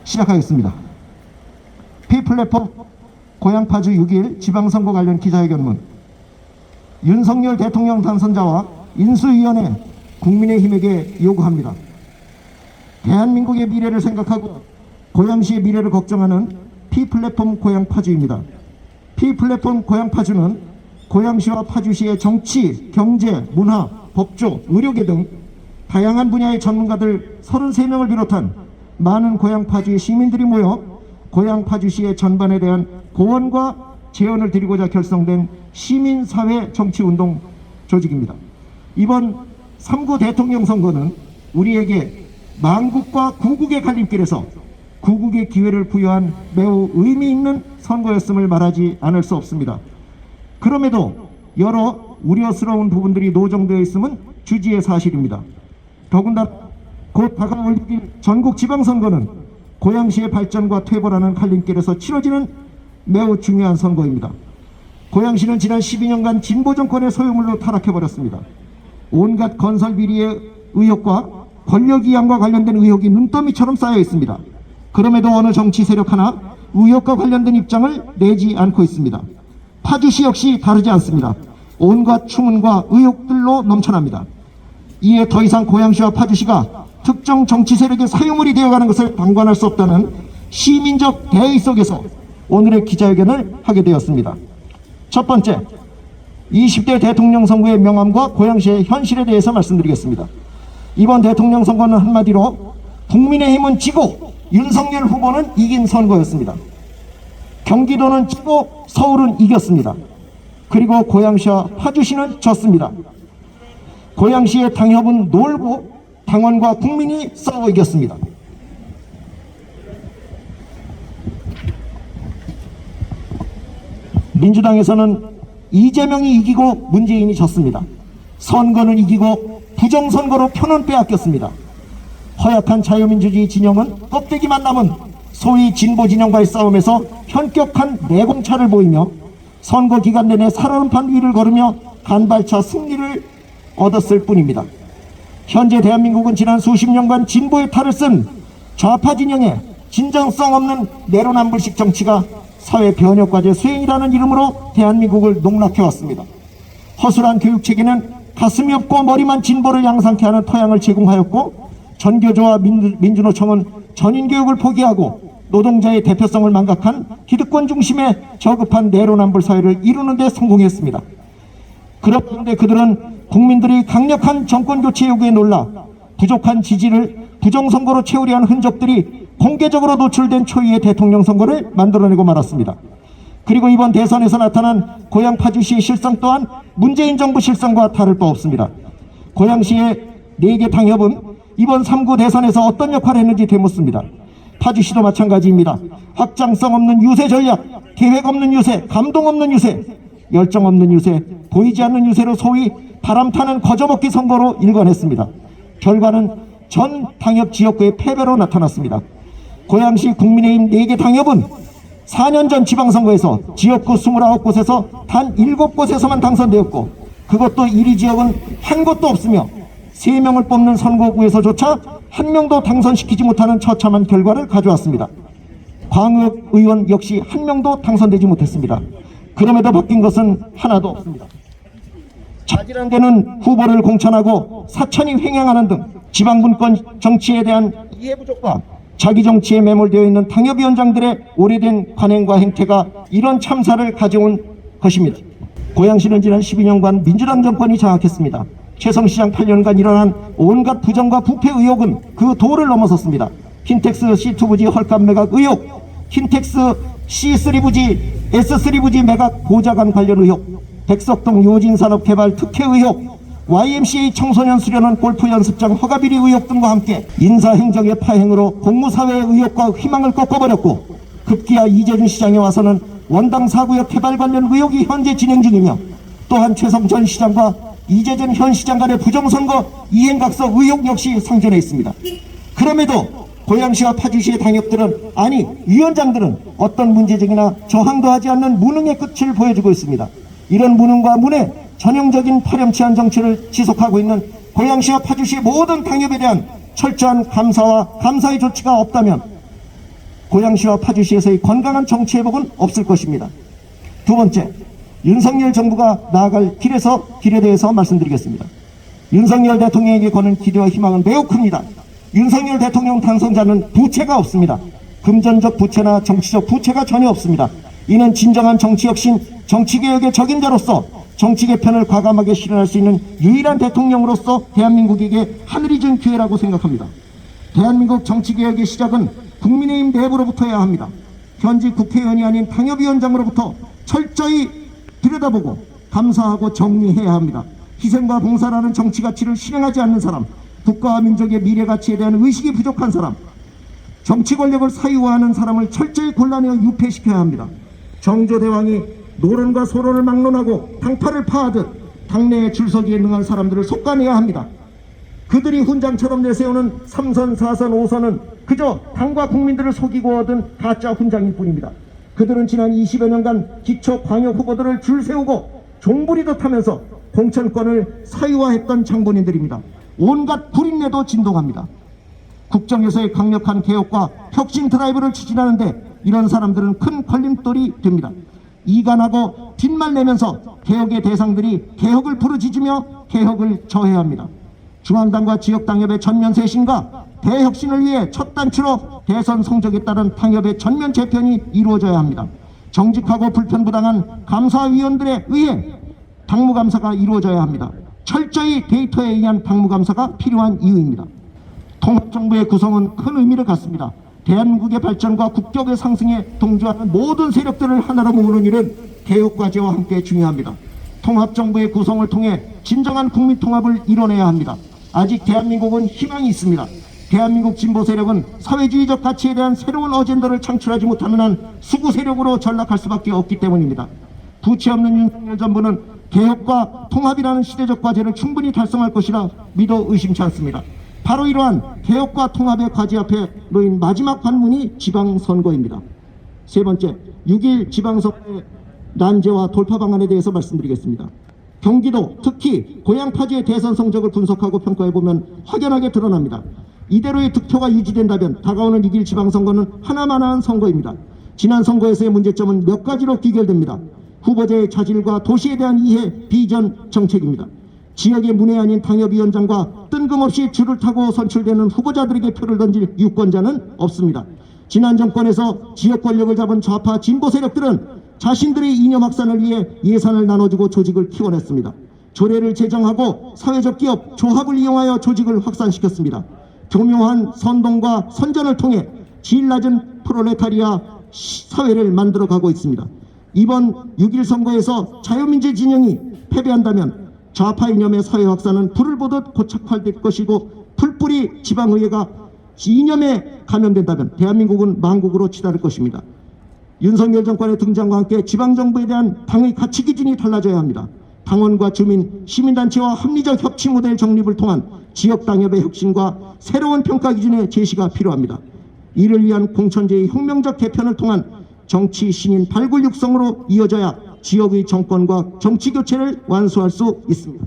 시작하겠습니다. P플랫폼 고향파주 6일 지방선거 관련 기자회견문. 윤석열 대통령 당선자와 인수위원회 국민의힘에게 요구합니다. 대한민국의 미래를 생각하고 고양시의 미래를 걱정하는 P플랫폼 고향파주입니다. P플랫폼 고향파주는 고양시와 파주시의 정치, 경제, 문화, 법조, 의료계 등 다양한 분야의 전문가들 33명을 비롯한 많은 고향파주의 시민들이 모여 고향파주시의 전반에 대한 고언과 제언을 드리고자 결성된 시민사회 정치운동 조직입니다. 이번 3구 대통령 선거는 우리에게 망국과 구국의 갈림길에서 구국의 기회를 부여한 매우 의미 있는 선거였음을 말하지 않을 수 없습니다. 그럼에도 여러 우려스러운 부분들이 노정되어 있음은 주지의 사실입니다. 더군다나 곧 다가올 6일 전국 지방선거는 고양시의 발전과 퇴보라는 갈림길에서 치러지는 매우 중요한 선거입니다. 고양시는 지난 12년간 진보 정권의 소유물로 타락해버렸습니다. 온갖 건설 비리의 의혹과 권력 이양과 관련된 의혹이 눈더미처럼 쌓여 있습니다. 그럼에도 어느 정치 세력 하나 의혹과 관련된 입장을 내지 않고 있습니다. 파주시 역시 다르지 않습니다. 온갖 추문과 의혹들로 넘쳐납니다. 이에 더 이상 고양시와 파주시가 특정 정치 세력의 사유물이 되어가는 것을 방관할 수 없다는 시민적 대의 속에서 오늘의 기자회견을 하게 되었습니다. 첫 번째, 20대 대통령 선거의 명암과 고양시의 현실에 대해서 말씀드리겠습니다. 이번 대통령 선거는 한마디로 국민의힘은 지고 윤석열 후보는 이긴 선거였습니다. 경기도는 지고 서울은 이겼습니다. 그리고 고양시와 파주시는 졌습니다. 고양시의 당협은 놀고 당원과 국민이 싸워 이겼습니다. 민주당에서는 이재명이 이기고 문재인이 졌습니다. 선거는 이기고 부정선거로 표는 빼앗겼습니다. 허약한 자유민주주의 진영은 껍데기만 남은 소위 진보 진영과의 싸움에서 현격한 내공차를 보이며 선거 기간 내내 살얼음판 위를 걸으며 간발차 승리를 얻었을 뿐입니다. 현재 대한민국은 지난 수십 년간 진보의 탈을 쓴 좌파 진영의 진정성 없는 내로남불식 정치가 사회 변혁과제 수행이라는 이름으로 대한민국을 농락해왔습니다. 허술한 교육체계는 가슴이 없고 머리만 진보를 양상케 하는 토양을 제공하였고, 전교조와 민주노총은 전인교육을 포기하고 노동자의 대표성을 망각한 기득권 중심의 저급한 내로남불 사회를 이루는 데 성공했습니다. 그런데 그들은 국민들이 강력한 정권교체 요구에 놀라 부족한 지지를 부정선거로 채우려 한 흔적들이 공개적으로 노출된 초유의 대통령 선거를 만들어내고 말았습니다. 그리고 이번 대선에서 나타난 고양 파주시의 실상 또한 문재인 정부 실상과 다를 바 없습니다. 고양시의 4개 당협은 이번 3구 대선에서 어떤 역할을 했는지 되묻습니다. 파주시도 마찬가지입니다. 확장성 없는 유세 전략, 계획 없는 유세, 감동 없는 유세, 열정 없는 유세, 보이지 않는 유세로 소위 바람타는 거저먹기 선거로 일관했습니다. 결과는 전 당협 지역구의 패배로 나타났습니다. 고양시 국민의힘 4개 당협은 4년 전 지방선거에서 지역구 29곳에서 단 7곳에서만 당선되었고, 그것도 1위 지역은 한 곳도 없으며 3명을 뽑는 선거구에서조차 1명도 당선시키지 못하는 처참한 결과를 가져왔습니다. 광역 의원 역시 1명도 당선되지 못했습니다. 그럼에도 바뀐 것은 하나도 없습니다. 자질환계는 후보를 공천하고 사천이 횡행하는 등 지방분권 정치에 대한 이해 부족과 자기 정치에 매몰되어 있는 당협위원장들의 오래된 관행과 행태가 이런 참사를 가져온 것입니다. 고양시는 지난 12년간 민주당 정권이 장악했습니다. 최성시장 8년간 일어난 온갖 부정과 부패 의혹은 그 도를 넘어섰습니다. 킨텍스 C2 부지 헐값 매각 의혹, 킨텍스 C3 부지 S3 부지 매각 보좌관 관련 의혹, 백석동 요진산업개발 특혜 의혹, YMCA 청소년 수련원 골프 연습장 허가 비리 의혹 등과 함께 인사행정의 파행으로 공무사회의 의혹과 희망을 꺾어버렸고, 급기야 이재준 시장에 와서는 원당 4구역 개발 관련 의혹이 현재 진행 중이며, 또한 최성 전 시장과 이재준 현 시장 간의 부정선거 이행각서 의혹 역시 상존해 있습니다. 그럼에도 고양시와 파주시의 당협들은, 아니 위원장들은 어떤 문제적이나 저항도 하지 않는 무능의 끝을 보여주고 있습니다. 이런 무능과 문의 전형적인 파렴치한 정치를 지속하고 있는 고양시와 파주시의 모든 당협에 대한 철저한 감사와 감사의 조치가 없다면 고양시와 파주시에서의 건강한 정치 회복은 없을 것입니다. 두 번째, 윤석열 정부가 나아갈 길에 대해서 말씀드리겠습니다. 윤석열 대통령에게 거는 기대와 희망은 매우 큽니다. 윤석열 대통령 당선자는 부채가 없습니다. 금전적 부채나 정치적 부채가 전혀 없습니다. 이는 진정한 정치혁신, 정치개혁의 적임자로서 정치 개편을 과감하게 실현할 수 있는 유일한 대통령으로서 대한민국에게 하늘이 준 기회라고 생각합니다. 대한민국 정치개혁의 시작은 국민의힘 내부로부터야 합니다. 현직 국회의원이 아닌 당협위원장으로부터 철저히 들여다보고 감사하고 정리해야 합니다. 희생과 봉사라는 정치 가치를 실행하지 않는 사람, 국가와 민족의 미래 가치에 대한 의식이 부족한 사람, 정치 권력을 사유화하는 사람을 철저히 골라내어 유폐시켜야 합니다. 정조대왕이 노론과 소론을 막론하고 당파를 파하듯 당내에 줄서기에 능한 사람들을 솎아내야 합니다. 그들이 훈장처럼 내세우는 3선, 4선, 5선은 그저 당과 국민들을 속이고 얻은 가짜 훈장일 뿐입니다. 그들은 지난 20여 년간 기초 광역 후보들을 줄 세우고 종부리듯 하면서 공천권을 사유화했던 장본인들입니다. 온갖 구린내도 진동합니다. 국정에서의 강력한 개혁과 혁신 드라이브를 추진하는데 이런 사람들은 큰 걸림돌이 됩니다. 이간하고 뒷말 내면서 개혁의 대상들이 개혁을 부르짖으며 개혁을 저해야 합니다. 중앙당과 지역당협의 전면 쇄신과 대혁신을 위해 첫 단추로 대선 성적에 따른 당협의 전면 재편이 이루어져야 합니다. 정직하고 불편부당한 감사위원들에 의해 당무감사가 이루어져야 합니다. 철저히 데이터에 의한 당무감사가 필요한 이유입니다. 통합정부의 구성은 큰 의미를 갖습니다. 대한민국의 발전과 국격의 상승에 동조하는 모든 세력들을 하나로 모으는 일은 개혁과제와 함께 중요합니다. 통합정부의 구성을 통해 진정한 국민통합을 이뤄내야 합니다. 아직 대한민국은 희망이 있습니다. 대한민국 진보 세력은 사회주의적 가치에 대한 새로운 어젠다를 창출하지 못하는 한 수구 세력으로 전락할 수밖에 없기 때문입니다. 부채 없는 윤석열 정부는 개혁과 통합이라는 시대적 과제를 충분히 달성할 것이라 믿어 의심치 않습니다. 바로 이러한 개혁과 통합의 과제 앞에 놓인 마지막 관문이 지방선거입니다. 세 번째, 6.1 지방선거의 난제와 돌파 방안에 대해서 말씀드리겠습니다. 경기도, 특히 고향 파주의 대선 성적을 분석하고 평가해보면 확연하게 드러납니다. 이대로의 득표가 유지된다면 다가오는 6.1 지방선거는 하나만한 선거입니다. 지난 선거에서의 문제점은 몇 가지로 귀결됩니다. 후보자의 자질과 도시에 대한 이해, 비전, 정책입니다. 지역의 문외한인 당협위원장과 뜬금없이 줄을 타고 선출되는 후보자들에게 표를 던질 유권자는 없습니다. 지난 정권에서 지역 권력을 잡은 좌파 진보 세력들은 자신들의 이념 확산을 위해 예산을 나눠주고 조직을 키워냈습니다. 조례를 제정하고 사회적 기업, 조합을 이용하여 조직을 확산시켰습니다. 교묘한 선동과 선전을 통해 질 낮은 프롤레타리아 사회를 만들어가고 있습니다. 이번 6.1 선거에서 자유민주 진영이 패배한다면 좌파 이념의 사회 확산은 불을 보듯 고착화될 것이고 풀뿌리 지방의회가 이념에 감염된다면 대한민국은 망국으로 치달을 것입니다. 윤석열 정권의 등장과 함께 지방정부에 대한 당의 가치 기준이 달라져야 합니다. 당원과 주민, 시민단체와 합리적 협치 모델 정립을 통한 지역당협의 혁신과 새로운 평가 기준의 제시가 필요합니다. 이를 위한 공천제의 혁명적 개편을 통한 정치 신인 발굴 육성으로 이어져야 지역의 정권과 정치교체를 완수할 수 있습니다.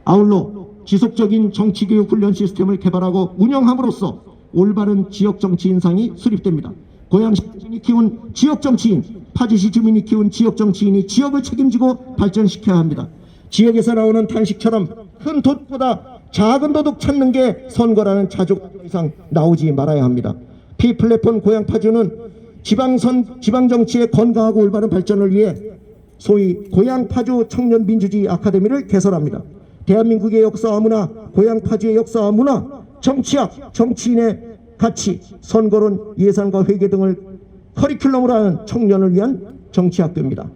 아울러 지속적인 정치교육 훈련 시스템을 개발하고 운영함으로써 올바른 지역정치 인상이 수립됩니다. 고양시 주민이 키운 지역정치인, 파주시 주민이 키운 지역정치인이 지역을 책임지고 발전시켜야 합니다. 지역에서 나오는 단식처럼 큰 도둑보다 작은 도둑 찾는 게 선거라는 자조가 더 이상 나오지 말아야 합니다. P플랫폼 고양 파주는 지방정치의 건강하고 올바른 발전을 위해 소위 고양 파주 청년민주주의 아카데미를 개설합니다. 대한민국의 역사와 문화, 고양 파주의 역사와 문화, 정치학, 정치인의 가치, 선거론, 예산과 회계 등을 커리큘럼으로 하는 청년을 위한 정치학교입니다.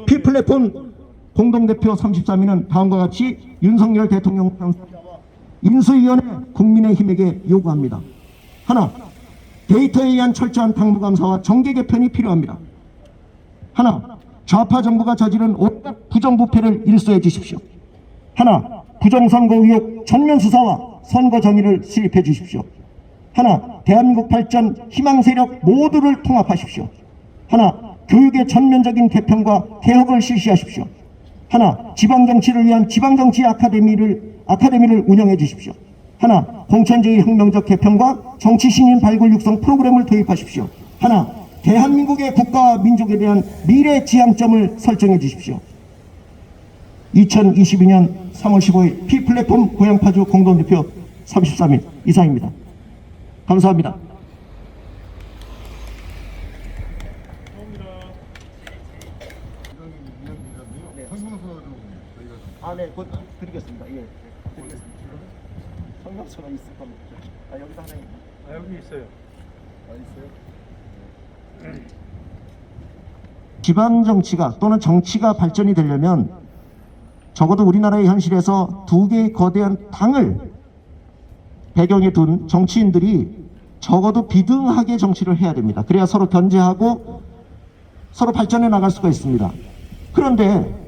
P플랫폼 공동대표 33인은 다음과 같이 윤석열 대통령 당선자와 인수위원회 국민의힘에게 요구합니다. 하나, 데이터에 의한 철저한 당무감사와 정계 개편이 필요합니다. 하나, 좌파 정부가 저지른 온갖 부정부패를 일소해 주십시오. 하나, 부정선거 의혹 전면 수사와 선거 정의를 수립해 주십시오. 하나, 대한민국 발전 희망 세력 모두를 통합하십시오. 하나, 교육의 전면적인 개편과 개혁을 실시하십시오. 하나, 지방정치를 위한 지방정치 아카데미를 운영해 주십시오. 하나, 공천주의 혁명적 개편과 정치 신인 발굴 육성 프로그램을 도입하십시오. 하나, 대한민국의 국가와 민족에 대한 미래 지향점을 설정해 주십시오. 2022년 3월 15일 P플랫폼 고향파주 공동대표 33일 이상입니다. 감사합니다. 네, 곧 드리겠습니다. 예, 드리겠습니다. 성명서가 있을 겁니다. 여기서 하나 있나? 여기 있어요. 있어요? 지방 정치가 또는 정치가 발전이 되려면 적어도 우리나라의 현실에서 두 개의 거대한 당을 배경에 둔 정치인들이 적어도 비등하게 정치를 해야 됩니다. 그래야 서로 견제하고 서로 발전해 나갈 수가 있습니다. 그런데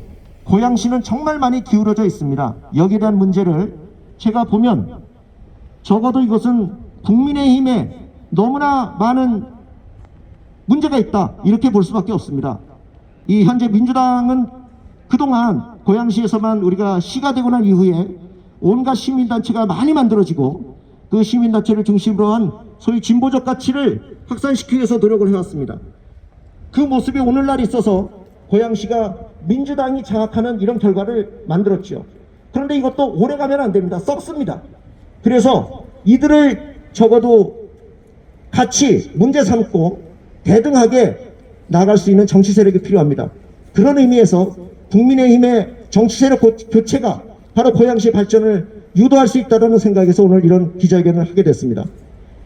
고양시는 정말 많이 기울어져 있습니다. 여기에 대한 문제를 제가 보면 적어도 이것은 국민의힘에 너무나 많은 문제가 있다, 이렇게 볼 수밖에 없습니다. 이 현재 민주당은 그동안 고양시에서만 우리가 시가 되고 난 이후에 온갖 시민단체가 많이 만들어지고 그 시민단체를 중심으로 한 소위 진보적 가치를 확산시키기 위해서 노력을 해왔습니다. 그 모습이 오늘날 있어서 고양시가 민주당이 장악하는 이런 결과를 만들었죠. 그런데 이것도 오래 가면 안 됩니다. 썩습니다. 그래서 이들을 적어도 같이 문제 삼고 대등하게 나갈 수 있는 정치 세력이 필요합니다. 그런 의미에서 국민의힘의 정치 세력 교체가 바로 고양시 발전을 유도할 수 있다는 생각에서 오늘 이런 기자회견을 하게 됐습니다.